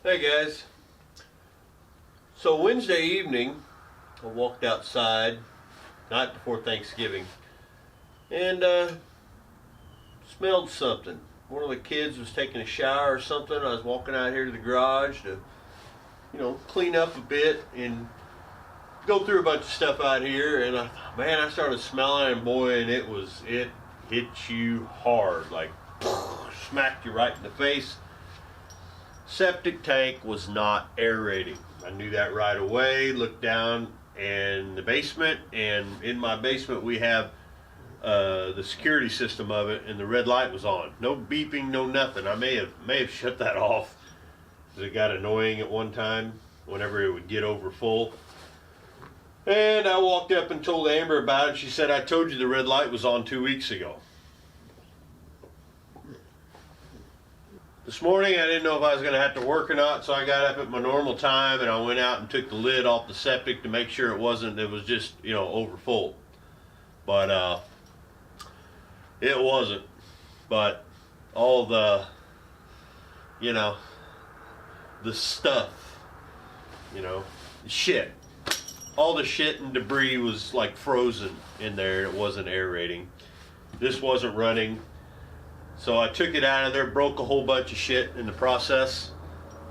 Hey guys, so Wednesday evening I walked outside, night before Thanksgiving, and smelled something. One of the kids was taking a shower or something. I was walking out here to the garage to, clean up a bit and go through a bunch of stuff out here, and I started smelling, and boy, and it hit you hard, like smacked you right in the face. Septic tank was not aerating. I knew that right away. Looked down in the basement, and in my basement we have the security system of it, and the red light was on. No beeping, no nothing. I may have shut that off because it got annoying at one time whenever it would get over full. And I walked up and told Amber about it. She said, "I told you the red light was on 2 weeks ago." This morning I didn't know if I was going to have to work or not, so I got up at my normal time and I went out and took the lid off the septic to make sure it was just, over full. But it wasn't. But all the stuff, shit. All the shit and debris was like frozen in there. It wasn't aerating. This wasn't running. So I took it out of there, broke a whole bunch of shit in the process,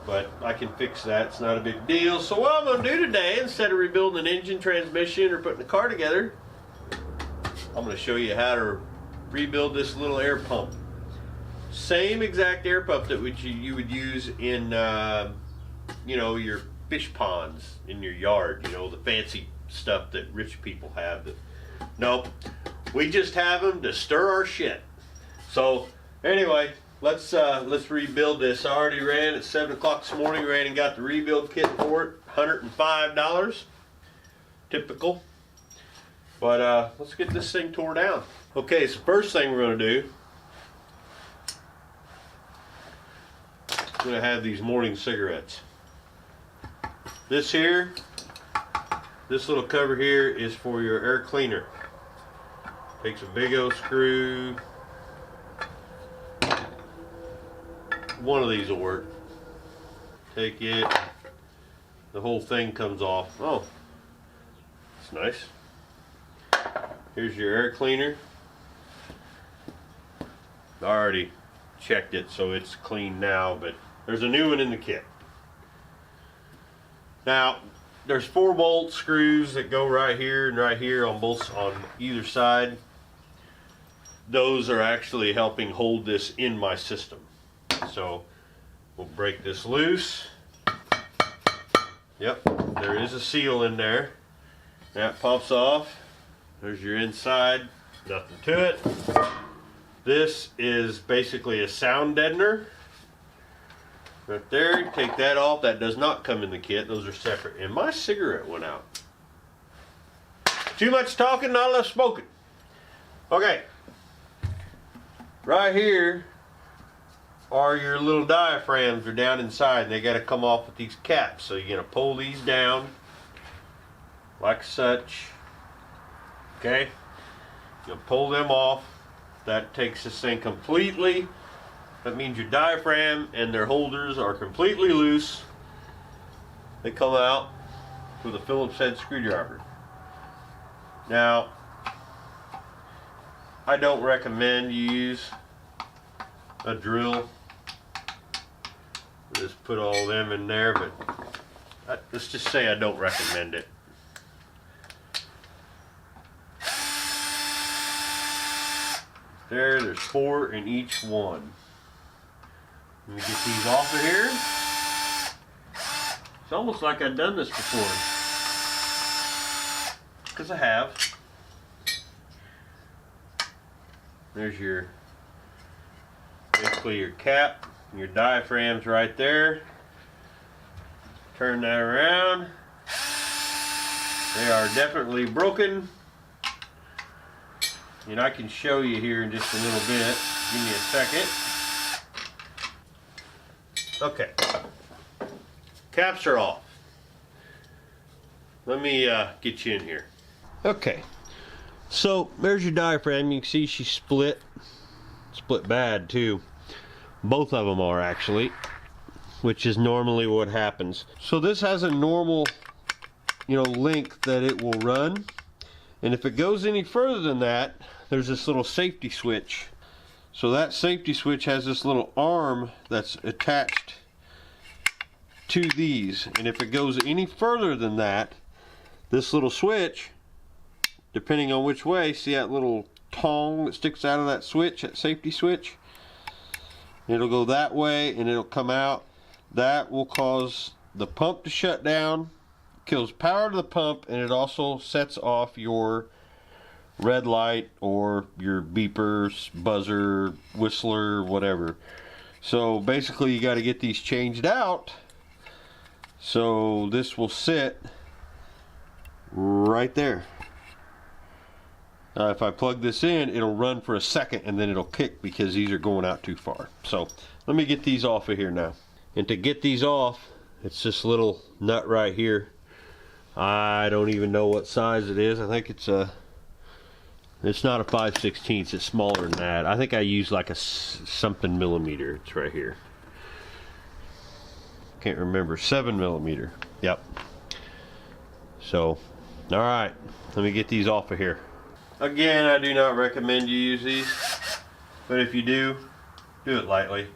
but I can fix that. It's not a big deal. So what I'm going to do today, instead of rebuilding an engine, transmission, or putting a car together, I'm going to show you how to rebuild this little air pump. Same exact air pump that you would use in, your fish ponds in your yard, the fancy stuff that rich people have. Nope, we just have them to stir our shit. So anyway, let's rebuild this. I already ran at 7 o'clock this morning, ran and got the rebuild kit for it, $105, typical. But let's get this thing tore down. Okay, so first thing we're going to do, I'm going to have these morning cigarettes. This little cover here is for your air cleaner. Takes a big old screw. One of these will work. Take it, the whole thing comes off. Oh, that's nice. Here's your air cleaner. I already checked it, so it's clean now, but there's a new one in the kit. Now, there's 4-bolt screws that go right here and right here on either side. Those are actually helping hold this in my system. So we'll break this loose. Yep, there is a seal in there. That pops off. There's your inside. Nothing to it. This is basically a sound deadener. Right there, take that off. That does not come in the kit. Those are separate. And my cigarette went out. Too much talking, not enough smoking. Okay. Right here are your little diaphragms are down inside, and they got to come off with these caps. So you're going to pull these down like such. Okay. You'll pull them off. That takes this thing completely. That means your diaphragm and their holders are completely loose. They come out with a Phillips head screwdriver. Now, I don't recommend you use a drill. Just put all them in there, but let's just say I don't recommend it. There's 4 in each one. Let me get these off of here. It's almost like I've done this before. Because I have. There's basically your cap and your diaphragms right there. Turn that around. They are definitely broken. And I can show you here in just a little bit. Give me a second. Okay. Caps are off. Let me get you in here. Okay. So there's your diaphragm. You can see she's split bad too. Both of them are actually. which is normally what happens. So this has a normal, length that it will run. And if it goes any further than that, there's this little safety switch. So that safety switch has this little arm that's attached to these. And if it goes any further than that, this little switch, depending on which way, see that little tongue that sticks out of that switch, that safety switch? It'll go that way and it'll come out. That will cause the pump to shut down, kills power to the pump, and it also sets off your red light or your beeper, buzzer, whistler, whatever. So basically you got to get these changed out. So this will sit right there. If I plug this in, it'll run for a second and then it'll kick because these are going out too far. So let me get these off of here now. And to get these off, it's this little nut right here. I don't even know what size it is. I think it's not a 5/16, it's smaller than that. I think I use like a something millimeter. It's right here. Can't remember, 7 millimeter. Yep. So, all right, let me get these off of here. Again, I do not recommend you use these, but if you do it lightly.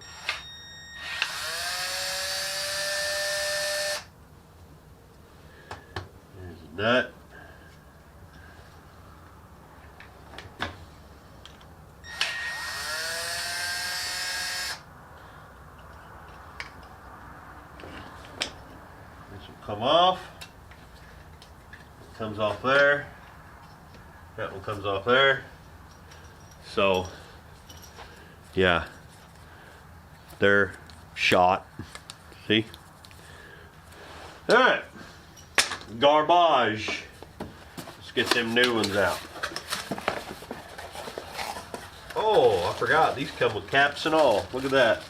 There's a nut. This will come off. It comes off there. That one comes off there. So, yeah, they're shot. See? All right, garbage. Let's get them new ones out. Oh, I forgot. These come with caps and all. Look at that.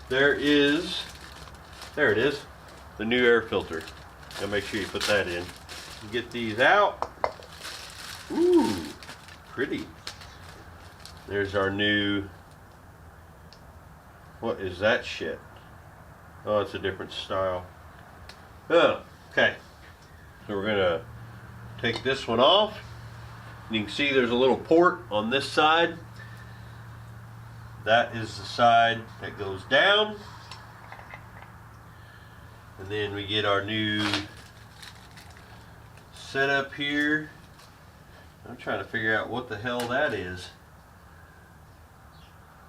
There it is. The new air filter. Gotta make sure you put that in. Get these out. Ooh, pretty. There's our new, what is that shit? Oh, it's a different style. Oh, okay. So we're gonna take this one off. You can see there's a little port on this side. That is the side that goes down. And then we get our new setup here. I'm trying to figure out what the hell that is.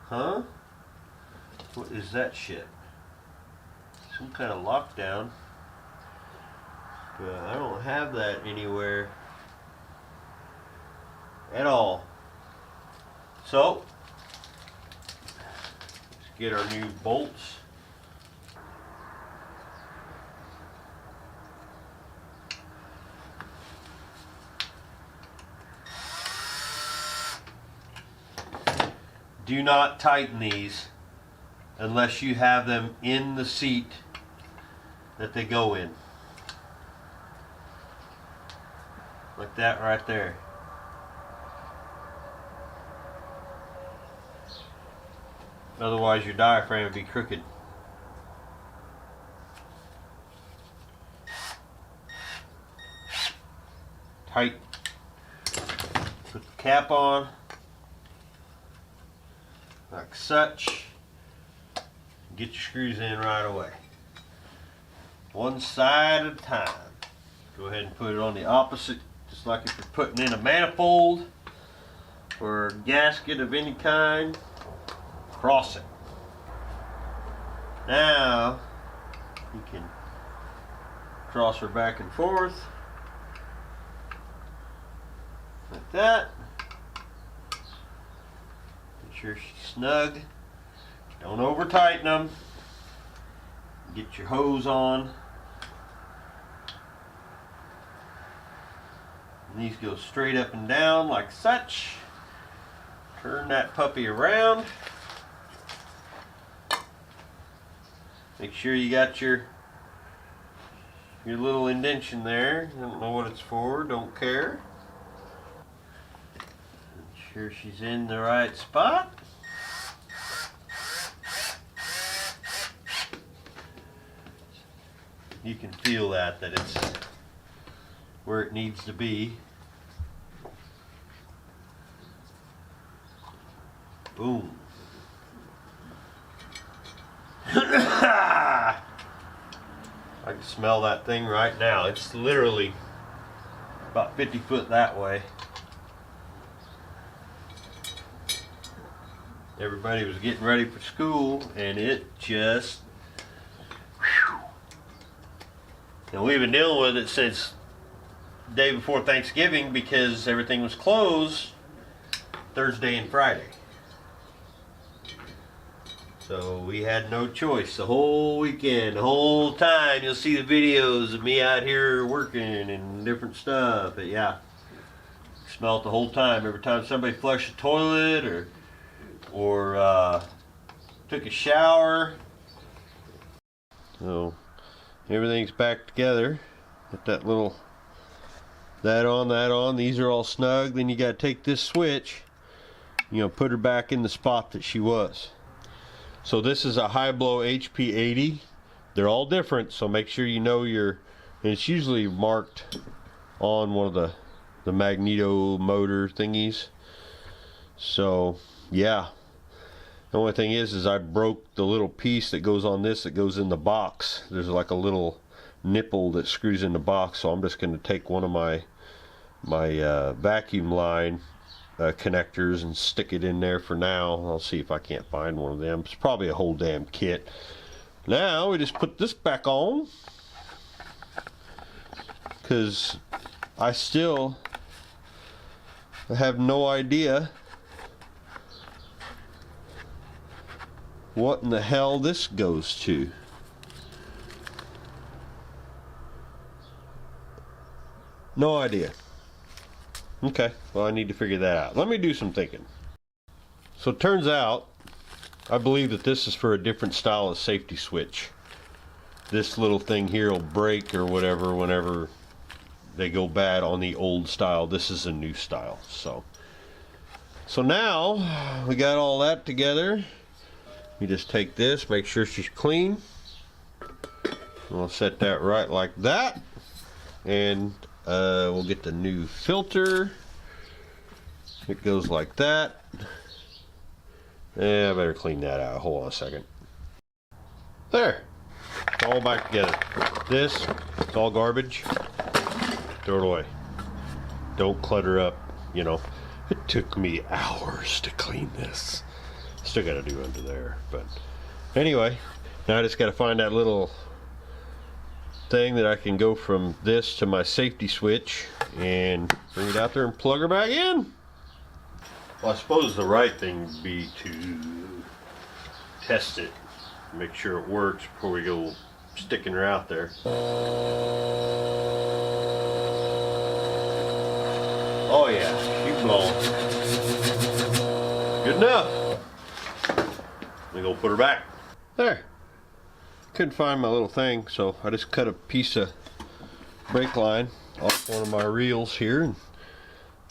Huh? What is that shit? Some kind of lockdown. But I don't have that anywhere at all. So, let's get our new bolts. Do not tighten these unless you have them in the seat that they go in. Like that right there. Otherwise your diaphragm would be crooked. Tight. Put the cap on. Like such. Get your screws in right away. One side at a time. Go ahead and put it on the opposite, just like if you're putting in a manifold or a gasket of any kind. Cross it. Now you can cross her back and forth like that. Make sure she's snug. Don't over tighten them. Get your hose on. And these go straight up and down like such. Turn that puppy around. Make sure you got your little indentation there. I don't know what it's for, don't care. Make sure she's in the right spot. you can feel that it's where it needs to be. Boom. I can smell that thing right now. It's literally about 50 foot that way. Everybody was getting ready for school and it just, whew. And we've been dealing with it since the day before Thanksgiving because everything was closed Thursday and Friday. So we had no choice the whole weekend, the whole time. You'll see the videos of me out here working and different stuff. But yeah, smell it the whole time. Every time somebody flushed the toilet or took a shower. So everything's back together. Got that little, that on. These are all snug. Then you got to take this switch, put her back in the spot that she was. So this is a high blow HP80. They're all different, so make sure you know and it's usually marked on one of the magneto motor thingies. So yeah, the only thing is I broke the little piece that goes on this that goes in the box. There's like a little nipple that screws in the box, so I'm just going to take one of my vacuum line connectors and stick it in there for now. I'll see if I can't find one of them. It's probably a whole damn kit. Now we just put this back on because I still have no idea what in the hell this goes to. No idea. Okay, well I need to figure that out. Let me do some thinking. So it turns out, I believe that this is for a different style of safety switch. This little thing here will break or whatever whenever they go bad on the old style. This is a new style. So now we got all that together. You just take this, make sure she's clean. We'll set that right like that. And we'll get the new filter. It goes like that. Yeah, I better clean that out. Hold on a second. There. It's all back together. This, it's all garbage. Throw it away. Don't clutter up, It took me hours to clean this. Still got to do under there. But anyway, now I just got to find that little thing that I can go from this to my safety switch and bring it out there and plug her back in. Well, I suppose the right thing would be to test it, make sure it works before we go sticking her out there. Oh yeah, she's blowing. Good enough. We go put her back. There. Couldn't find my little thing, so I just cut a piece of brake line off one of my reels here, and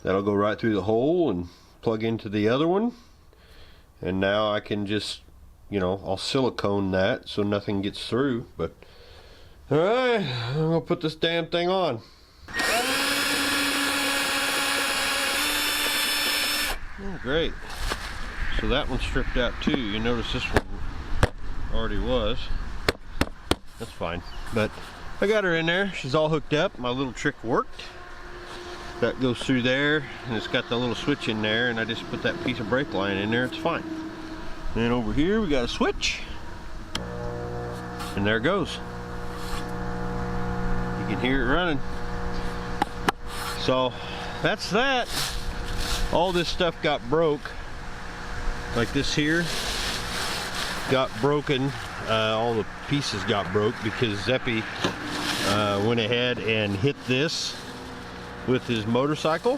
that'll go right through the hole and plug into the other one. And now I can just, I'll silicone that so nothing gets through. But alright, I'm gonna put this damn thing on. Oh, great. So that one's stripped out too. You notice this one already was. That's fine, but I got her in there. She's all hooked up. My little trick worked. That goes through there, and it's got the little switch in there, and I just put that piece of brake line in there. It's fine. And then over here we got a switch, and there it goes. You can hear it running. So that's that. All this stuff got broke, like this here got broken. All the pieces got broke because Zeppy went ahead and hit this with his motorcycle.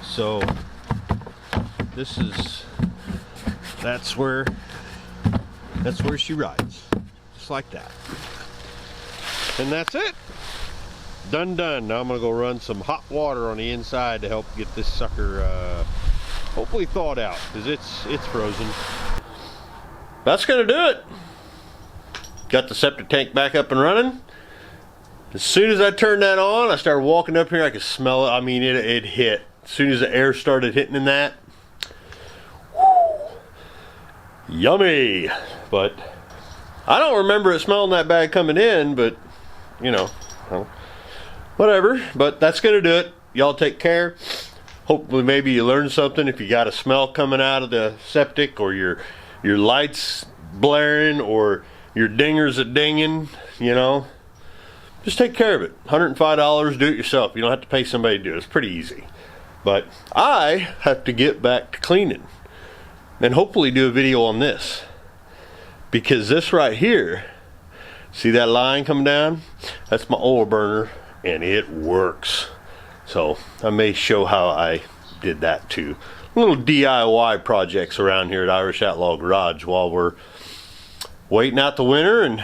So that's where she rides, just like that. And that's it. Done. Now I'm gonna go run some hot water on the inside to help get this sucker hopefully thawed out, because it's frozen. That's gonna do it. got the septic tank back up and running. As soon as I turned that on, I started walking up here. I could smell it. I mean, it hit. As soon as the air started hitting in that, whew, yummy. But I don't remember it smelling that bad coming in, but you know, well, whatever. But that's gonna do it. Y'all take care. Hopefully maybe you learned something. If you got a smell coming out of the septic, or your lights blaring, or your dingers a dinging, you know, just take care of it. $105, do it yourself. You don't have to pay somebody to do it. It's pretty easy. But I have to get back to cleaning and hopefully do a video on this, because this right here, see that line coming down? That's my oil burner, and it works. So I may show how I did that too. Little DIY projects around here at Irish Outlaw Garage while we're waiting out the winter and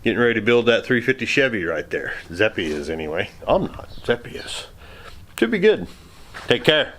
getting ready to build that 350 Chevy right there. Zeppy is anyway. I'm not. Zeppy is. Should be good. Take care.